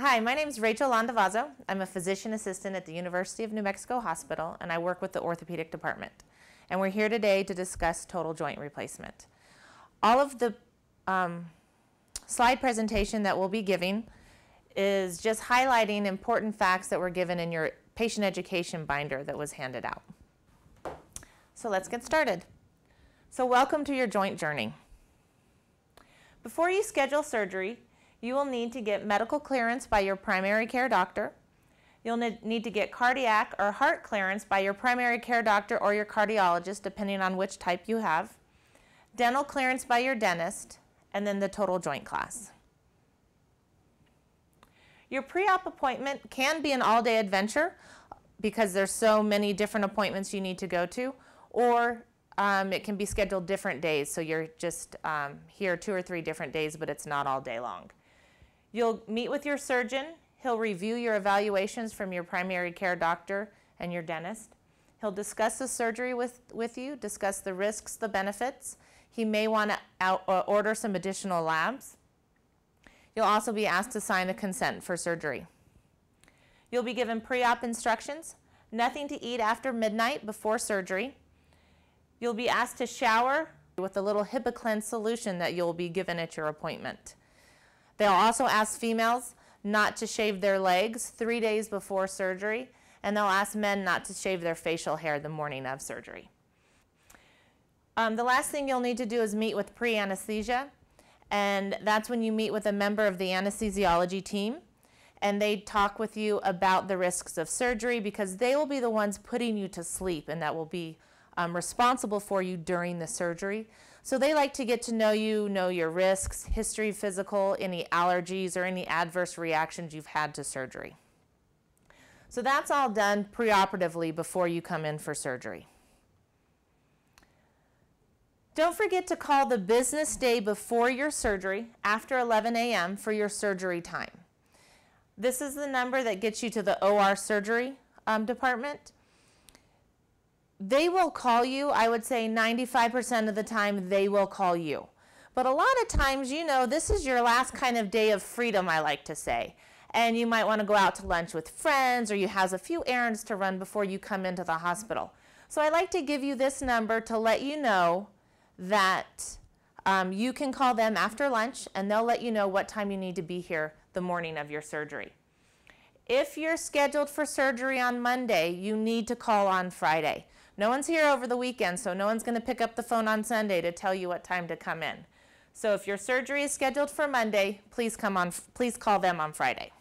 Hi, my name is Rachel Landavazo. I'm a physician assistant at the University of New Mexico Hospital, and I work with the orthopedic department. And we're here today to discuss total joint replacement. All of the slide presentation that we'll be giving is just highlighting important facts that were given in your patient education binder that was handed out. So let's get started. So welcome to your joint journey. Before you schedule surgery, you will need to get medical clearance by your primary care doctor. You'll need to get cardiac or heart clearance by your primary care doctor or your cardiologist, depending on which type you have. Dental clearance by your dentist, and then the total joint class. Your pre-op appointment can be an all-day adventure because there's so many different appointments you need to go to, or it can be scheduled different days, so you're just here 2 or 3 different days, but it's not all day long. You'll meet with your surgeon. He'll review your evaluations from your primary care doctor and your dentist. He'll discuss the surgery with you, discuss the risks, the benefits. He may want to order some additional labs. You'll also be asked to sign a consent for surgery. You'll be given pre-op instructions, nothing to eat after midnight before surgery. You'll be asked to shower with a little HIPAA solution that you'll be given at your appointment. They'll also ask females not to shave their legs 3 days before surgery, and they'll ask men not to shave their facial hair the morning of surgery. The last thing you'll need to do is meet with pre-anesthesia, and that's when you meet with a member of the anesthesiology team, and they talk with you about the risks of surgery because they will be the ones putting you to sleep, and that will be responsible for you during the surgery. So they like to get to know you, know your risks, history, physical, any allergies, or any adverse reactions you've had to surgery. So that's all done preoperatively before you come in for surgery. Don't forget to call the business day before your surgery after 11 a.m. for your surgery time. This is the number that gets you to the OR surgery department. They will call you. I would say 95% of the time they will call you. But a lot of times, you know, this is your last kind of day of freedom, I like to say. And you might want to go out to lunch with friends, or you have a few errands to run before you come into the hospital. So I like to give you this number to let you know that you can call them after lunch, and they'll let you know what time you need to be here the morning of your surgery. If you're scheduled for surgery on Monday, you need to call on Friday. No one's here over the weekend, so no one's going to pick up the phone on Sunday to tell you what time to come in. So if your surgery is scheduled for Monday, please call them on Friday.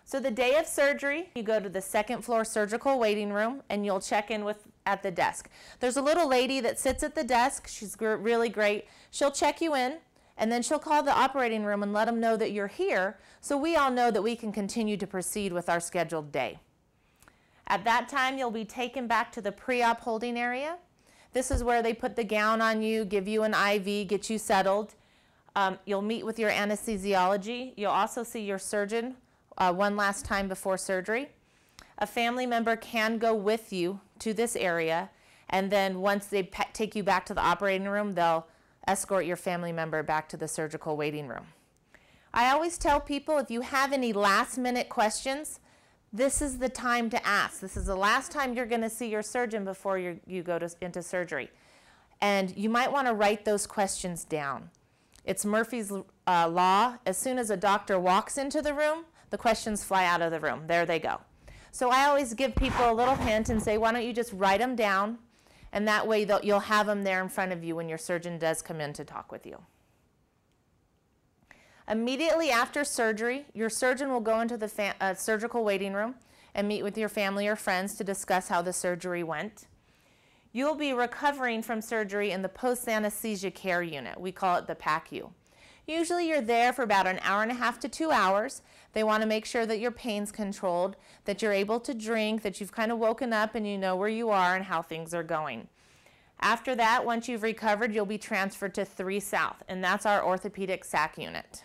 So the day of surgery, you go to the second floor surgical waiting room, and you'll check in at the desk. There's a little lady that sits at the desk. She's really great. She'll check you in, and then she'll call the operating room and let them know that you're here, so we all know that we can continue to proceed with our scheduled day. At that time, you'll be taken back to the pre-op holding area. This is where they put the gown on you, give you an IV, get you settled. You'll meet with your anesthesiology. You'll also see your surgeon one last time before surgery. A family member can go with you to this area, and then once they take you back to the operating room, they'll escort your family member back to the surgical waiting room. I always tell people, if you have any last-minute questions, this is the time to ask. This is the last time you're going to see your surgeon before you go into surgery. And you might want to write those questions down. It's Murphy's law. As soon as a doctor walks into the room, the questions fly out of the room. There they go. So I always give people a little hint and say, why don't you just write them down, and that way you'll have them there in front of you when your surgeon does come in to talk with you. Immediately after surgery, your surgeon will go into the surgical waiting room and meet with your family or friends to discuss how the surgery went. You'll be recovering from surgery in the post-anesthesia care unit. We call it the PACU. Usually you're there for about 1.5 hours to 2 hours. They want to make sure that your pain's controlled, that you're able to drink, that you've kind of woken up and you know where you are and how things are going. After that, once you've recovered, you'll be transferred to 3 South, and that's our orthopedic SAC unit.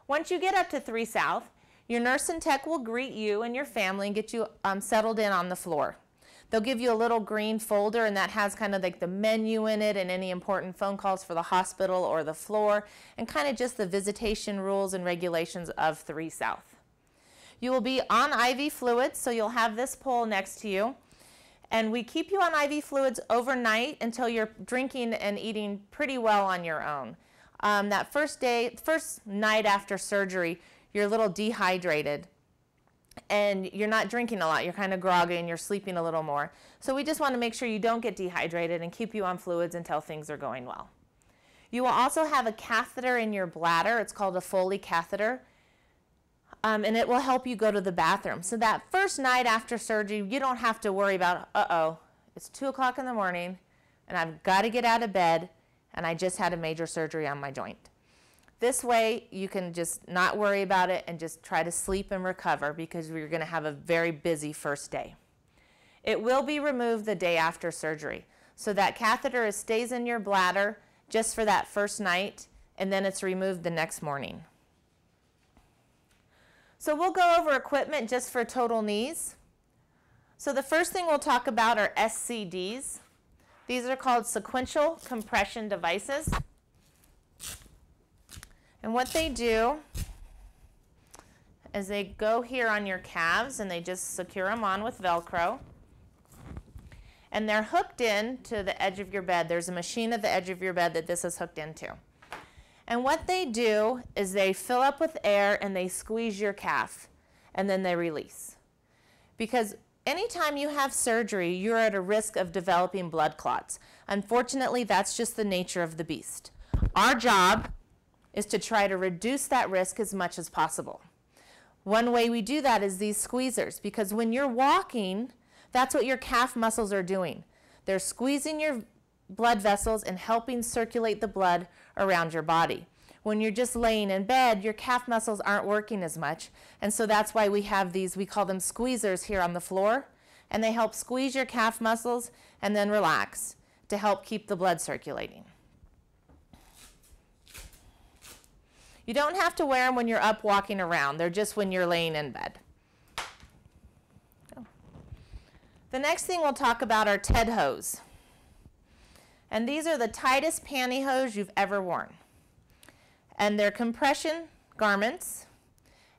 Once you get up to 3 South, your nurse and tech will greet you and your family and get you settled in on the floor. They'll give you a little green folder, and that has kind of like the menu in it and any important phone calls for the hospital or the floor, and kind of just the visitation rules and regulations of 3 South. You will be on IV fluids, so you'll have this pole next to you. And we keep you on IV fluids overnight until you're drinking and eating pretty well on your own. That first night after surgery, you're a little dehydrated and you're not drinking a lot. You're kind of groggy and you're sleeping a little more. So we just want to make sure you don't get dehydrated and keep you on fluids until things are going well. You will also have a catheter in your bladder. It's called a Foley catheter. And it will help you go to the bathroom. So that first night after surgery, you don't have to worry about, it's 2 o'clock in the morning and I've got to get out of bed and I just had a major surgery on my joint. This way you can just not worry about it and just try to sleep and recover, because you're going to have a very busy first day. It will be removed the day after surgery. So that catheter stays in your bladder just for that first night, and then it's removed the next morning. So we'll go over equipment just for total knees. So the first thing we'll talk about are SCDs. These are called sequential compression devices. And what they do is they go here on your calves and they just secure them on with Velcro. And they're hooked in to the edge of your bed. There's a machine at the edge of your bed that this is hooked into. And what they do is they fill up with air and they squeeze your calf, and then they release. Because anytime you have surgery, you're at a risk of developing blood clots. Unfortunately, that's just the nature of the beast. Our job is to try to reduce that risk as much as possible. One way we do that is these squeezers, because when you're walking, that's what your calf muscles are doing. They're squeezing your blood vessels and helping circulate the blood around your body. When you're just laying in bed, your calf muscles aren't working as much, and so that's why we have these, we call them squeezers here on the floor, and they help squeeze your calf muscles and then relax to help keep the blood circulating. You don't have to wear them when you're up walking around. They're just when you're laying in bed. The next thing we'll talk about are TED hose. And these are the tightest pantyhose you've ever worn. And they're compression garments,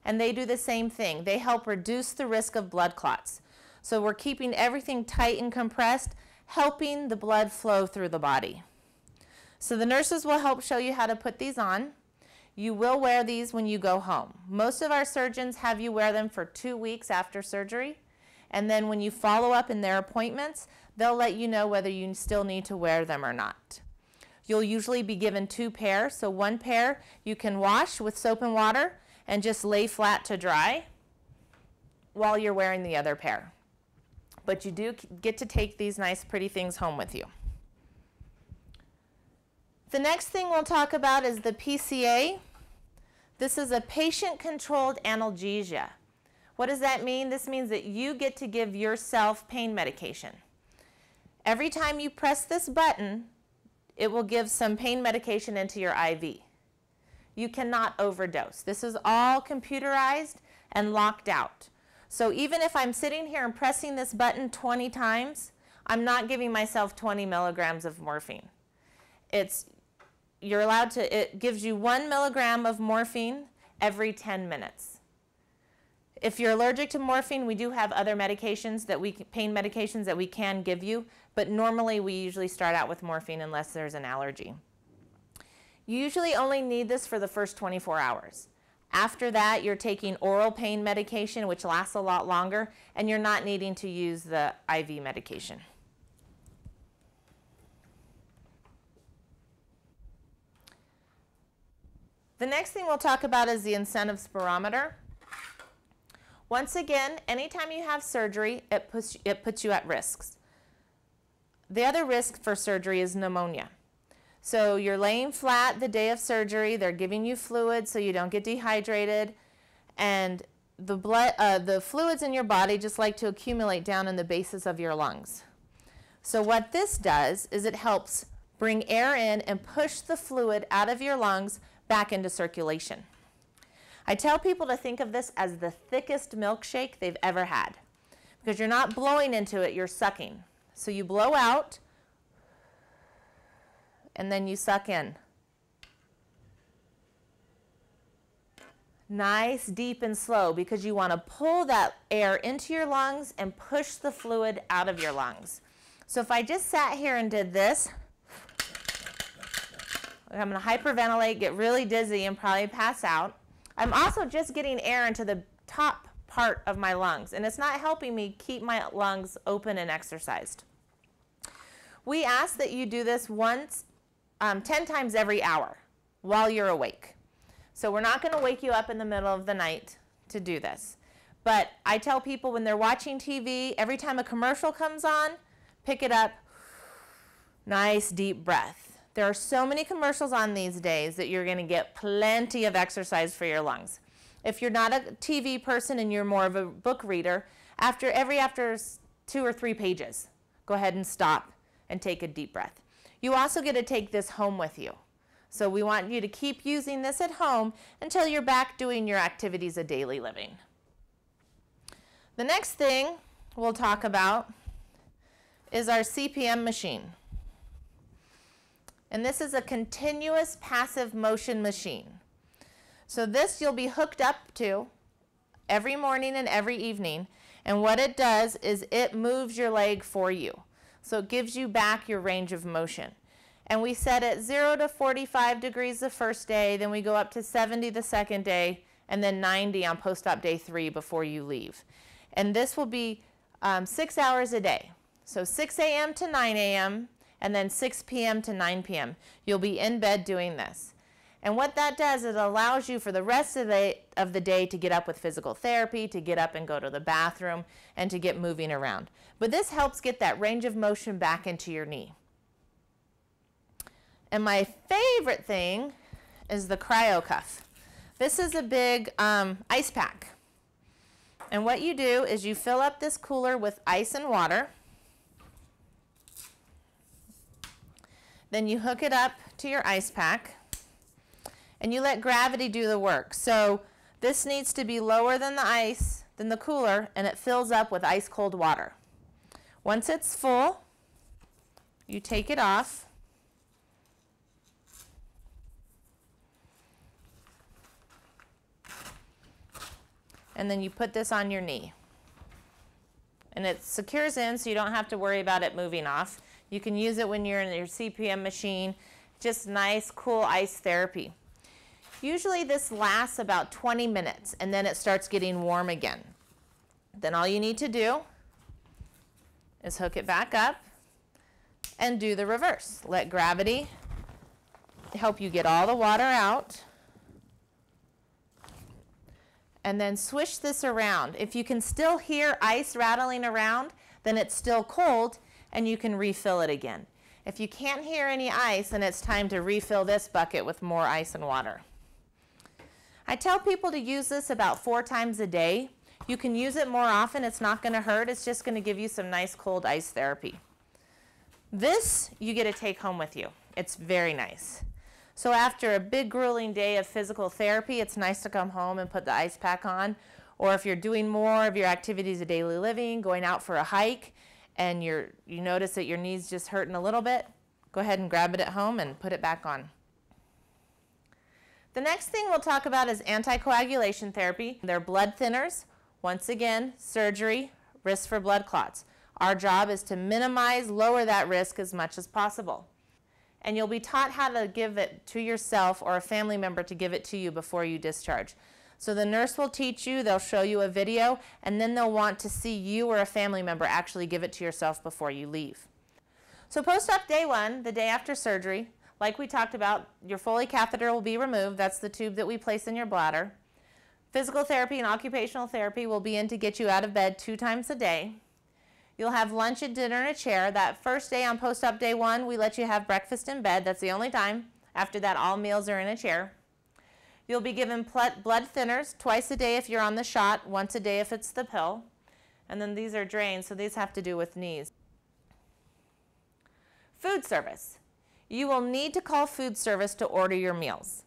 and they do the same thing. They help reduce the risk of blood clots. So we're keeping everything tight and compressed, helping the blood flow through the body. So the nurses will help show you how to put these on. You will wear these when you go home. Most of our surgeons have you wear them for 2 weeks after surgery, and then when you follow up in their appointments, they'll let you know whether you still need to wear them or not. You'll usually be given 2 pairs, so 1 pair you can wash with soap and water and just lay flat to dry while you're wearing the other pair. But you do get to take these nice pretty things home with you. The next thing we'll talk about is the PCA. This is a patient-controlled analgesia. What does that mean? This means that you get to give yourself pain medication. Every time you press this button, it will give some pain medication into your IV. You cannot overdose. This is all computerized and locked out. So even if I'm sitting here and pressing this button 20 times, I'm not giving myself 20 milligrams of morphine. You're allowed to, it gives you 1 milligram of morphine every 10 minutes. If you're allergic to morphine, we do have other medications pain medications that we can give you, but normally we usually start out with morphine unless there's an allergy. You usually only need this for the first 24 hours. After that, you're taking oral pain medication, which lasts a lot longer, and you're not needing to use the IV medication. The next thing we'll talk about is the incentive spirometer. Once again, anytime you have surgery, it puts you at risks. The other risk for surgery is pneumonia. So you're laying flat the day of surgery, they're giving you fluids so you don't get dehydrated, and the fluids in your body just like to accumulate down in the bases of your lungs. So what this does is it helps bring air in and push the fluid out of your lungs back into circulation. I tell people to think of this as the thickest milkshake they've ever had, because you're not blowing into it, you're sucking. So you blow out, and then you suck in. Nice, deep, and slow, because you want to pull that air into your lungs and push the fluid out of your lungs. So if I just sat here and did this, I'm going to hyperventilate, get really dizzy, and probably pass out. I'm also just getting air into the top part of my lungs, and it's not helping me keep my lungs open and exercised. We ask that you do this 10 times every hour while you're awake. So we're not going to wake you up in the middle of the night to do this. But I tell people when they're watching TV, every time a commercial comes on, pick it up, nice deep breath. There are so many commercials on these days that you're going to get plenty of exercise for your lungs. If you're not a TV person and you're more of a book reader, after 2 or 3 pages, go ahead and stop and take a deep breath. You also get to take this home with you. So we want you to keep using this at home until you're back doing your activities of daily living. The next thing we'll talk about is our CPM machine. And this is a continuous passive motion machine. So this you'll be hooked up to every morning and every evening. And what it does is it moves your leg for you. So it gives you back your range of motion. And we set it 0 to 45 degrees the first day, then we go up to 70 the second day, and then 90 on post-op day 3 before you leave. And this will be 6 hours a day. So 6 a.m. to 9 a.m., and then 6 p.m. to 9 p.m. You'll be in bed doing this. And what that does is it allows you for the rest of the day to get up with physical therapy, to get up and go to the bathroom, and to get moving around. But this helps get that range of motion back into your knee. And my favorite thing is the cryo cuff. This is a big ice pack. And what you do is you fill up this cooler with ice and water. Then you hook it up to your ice pack. And you let gravity do the work. So this needs to be lower than the cooler, and it fills up with ice cold water. Once it's full, you take it off. And then you put this on your knee. And it secures in so you don't have to worry about it moving off. You can use it when you're in your CPM machine. Just nice, cool ice therapy. Usually this lasts about 20 minutes and then it starts getting warm again. Then all you need to do is hook it back up and do the reverse. Let gravity help you get all the water out. And then swish this around. If you can still hear ice rattling around, then it's still cold and you can refill it again. If you can't hear any ice, then it's time to refill this bucket with more ice and water. I tell people to use this about 4 times a day. You can use it more often. It's not going to hurt. It's just going to give you some nice cold ice therapy. This you get to take home with you. It's very nice. So after a big grueling day of physical therapy, it's nice to come home and put the ice pack on. Or if you're doing more of your activities of daily living, going out for a hike, and you notice that your knee's just hurting a little bit, go ahead and grab it at home and put it back on. The next thing we'll talk about is anticoagulation therapy. They're blood thinners. Once again, surgery, risk for blood clots. Our job is to lower that risk as much as possible. And you'll be taught how to give it to yourself or a family member to give it to you before you discharge. So the nurse will teach you, they'll show you a video, and then they'll want to see you or a family member actually give it to yourself before you leave. So post-op day 1, the day after surgery, like we talked about, your Foley catheter will be removed. That's the tube that we place in your bladder. Physical therapy and occupational therapy will be in to get you out of bed 2 times a day. You'll have lunch and dinner in a chair. That first day on post-op day 1, we let you have breakfast in bed. That's the only time. After that, all meals are in a chair. You'll be given blood thinners twice a day if you're on the shot, once a day if it's the pill. And then these are drains, so these have to do with knees. Food service. You will need to call food service to order your meals.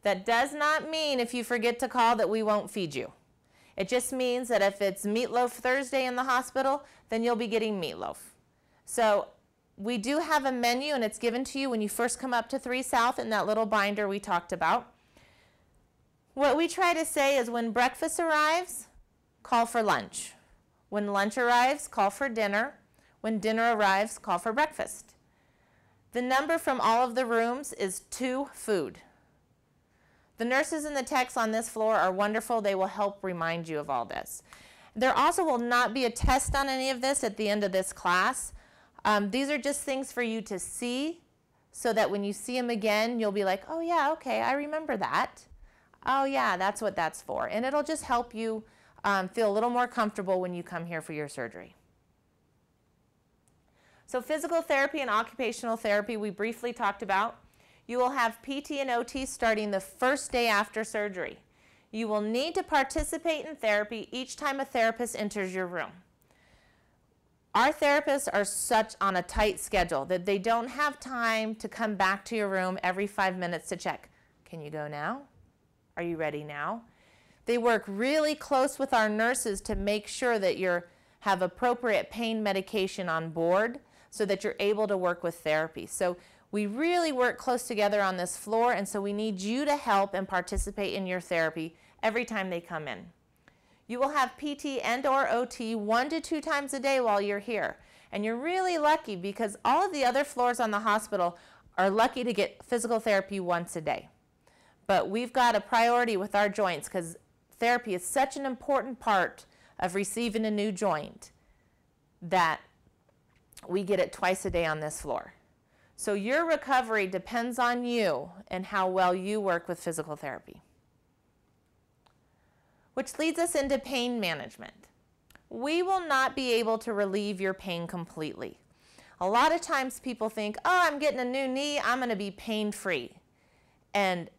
That does not mean if you forget to call that we won't feed you. It just means that if it's Meatloaf Thursday in the hospital, then you'll be getting meatloaf. So we do have a menu, and it's given to you when you first come up to 3 South in that little binder we talked about. What we try to say is when breakfast arrives, call for lunch. When lunch arrives, call for dinner. When dinner arrives, call for breakfast. The number from all of the rooms is 2 food. The nurses and the techs on this floor are wonderful. They will help remind you of all this. There also will not be a test on any of this at the end of this class. These are just things for you to see so that when you see them again, you'll be like, oh yeah, okay, I remember that. Oh yeah, that's what that's for. And it'll just help you feel a little more comfortable when you come here for your surgery. So physical therapy and occupational therapy we briefly talked about. You will have PT and OT starting the first day after surgery. You will need to participate in therapy each time a therapist enters your room. Our therapists are such on a tight schedule that they don't have time to come back to your room every 5 minutes to check. Can you go now? Are you ready now? They work really close with our nurses to make sure that you have appropriate pain medication on board so that you're able to work with therapy. So we really work close together on this floor, and so we need you to help and participate in your therapy every time they come in. You will have PT and or OT 1 to 2 times a day while you're here. And you're really lucky because all of the other floors on the hospital are lucky to get physical therapy once a day. But we've got a priority with our joints because therapy is such an important part of receiving a new joint that we get it twice a day on this floor. So your recovery depends on you and how well you work with physical therapy. Which leads us into pain management. We will not be able to relieve your pain completely. A lot of times people think, oh, I'm getting a new knee, I'm going to be pain-free. And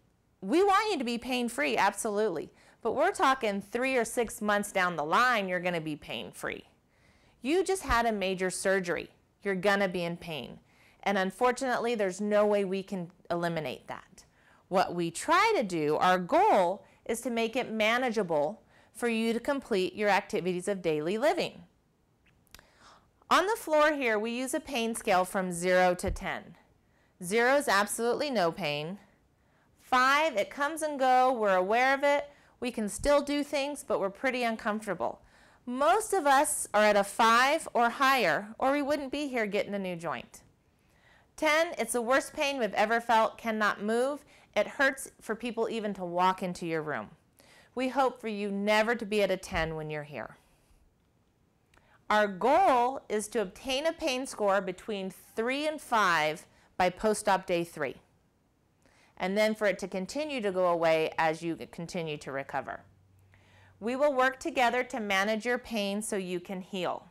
we want you to be pain-free, absolutely. But we're talking 3 or 6 months down the line, you're going to be pain-free. You just had a major surgery. You're going to be in pain. And unfortunately, there's no way we can eliminate that. What we try to do, our goal, is to make it manageable for you to complete your activities of daily living. On the floor here, we use a pain scale from 0 to 10. 0 is absolutely no pain. 5, it comes and goes, we're aware of it, we can still do things, but we're pretty uncomfortable. Most of us are at a 5 or higher, or we wouldn't be here getting a new joint. 10, it's the worst pain we've ever felt, cannot move. It hurts for people even to walk into your room. We hope for you never to be at a 10 when you're here. Our goal is to obtain a pain score between 3 and 5 by post-op day 3. And then for it to continue to go away as you continue to recover. We will work together to manage your pain so you can heal.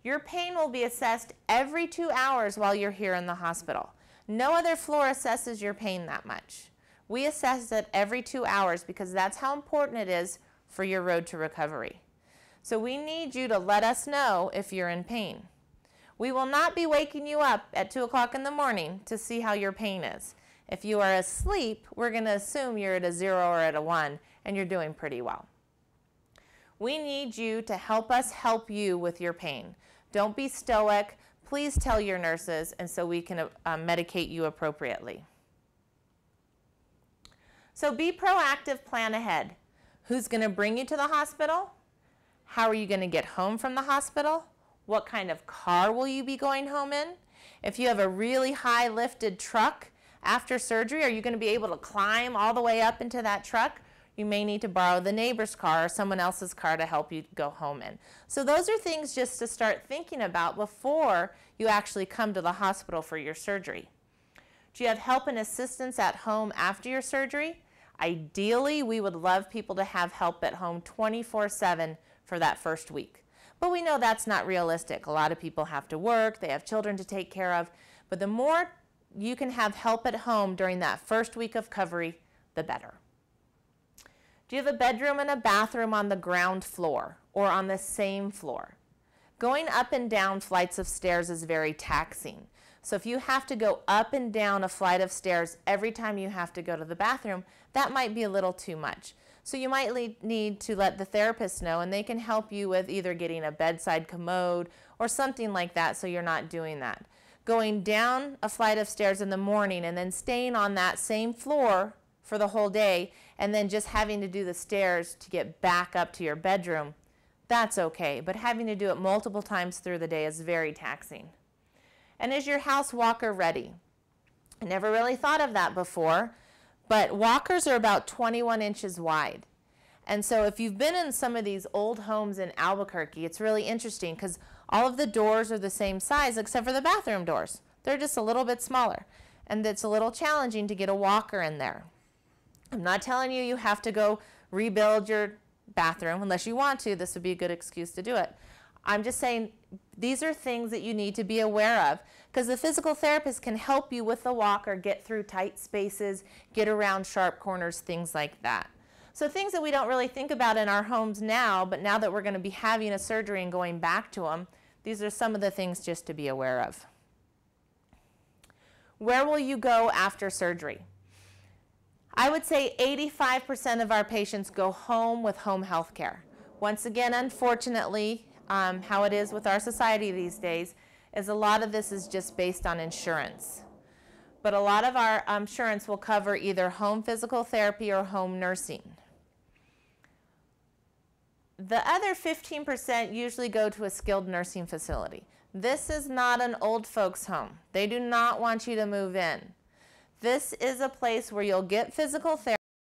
Your pain will be assessed every 2 hours while you're here in the hospital. No other floor assesses your pain that much. We assess it every 2 hours because that's how important it is for your road to recovery. So we need you to let us know if you're in pain. We will not be waking you up at 2 o'clock in the morning to see how your pain is. If you are asleep, we're going to assume you're at a 0 or at a 1 and you're doing pretty well. We need you to help us help you with your pain. Don't be stoic. Please tell your nurses, and so we can medicate you appropriately. So be proactive, plan ahead. Who's going to bring you to the hospital? How are you going to get home from the hospital? What kind of car will you be going home in? If you have a really high lifted truck after surgery, are you going to be able to climb all the way up into that truck? You may need to borrow the neighbor's car or someone else's car to help you go home in. So those are things just to start thinking about before you actually come to the hospital for your surgery. Do you have help and assistance at home after your surgery? Ideally, we would love people to have help at home 24/7 for that first week. But we know that's not realistic. A lot of people have to work, they have children to take care of. But the more you can have help at home during that first week of recovery, the better. Do you have a bedroom and a bathroom on the ground floor or on the same floor? Going up and down flights of stairs is very taxing. So if you have to go up and down a flight of stairs every time you have to go to the bathroom, that might be a little too much. So you might need to let the therapist know, and they can help you with either getting a bedside commode or something like that so you're not doing that. Going down a flight of stairs in the morning and then staying on that same floor for the whole day and then just having to do the stairs to get back up to your bedroom, that's okay. But having to do it multiple times through the day is very taxing. And is your house walker ready? I never really thought of that before, but walkers are about 21 inches wide. And so if you've been in some of these old homes in Albuquerque, it's really interesting because all of the doors are the same size except for the bathroom doors. They're just a little bit smaller. And it's a little challenging to get a walker in there. I'm not telling you you have to go rebuild your bathroom unless you want to. This would be a good excuse to do it. I'm just saying these are things that you need to be aware of because the physical therapist can help you with the walker get through tight spaces, get around sharp corners, things like that. So things that we don't really think about in our homes now, but now that we're going to be having a surgery and going back to them, these are some of the things just to be aware of. Where will you go after surgery? I would say 85% of our patients go home with home health care. Once again, unfortunately, how it is with our society these days is a lot of this is just based on insurance. But a lot of our insurance will cover either home physical therapy or home nursing. The other 15% usually go to a skilled nursing facility. This is not an old folks home. They do not want you to move in. This is a place where you'll get physical therapy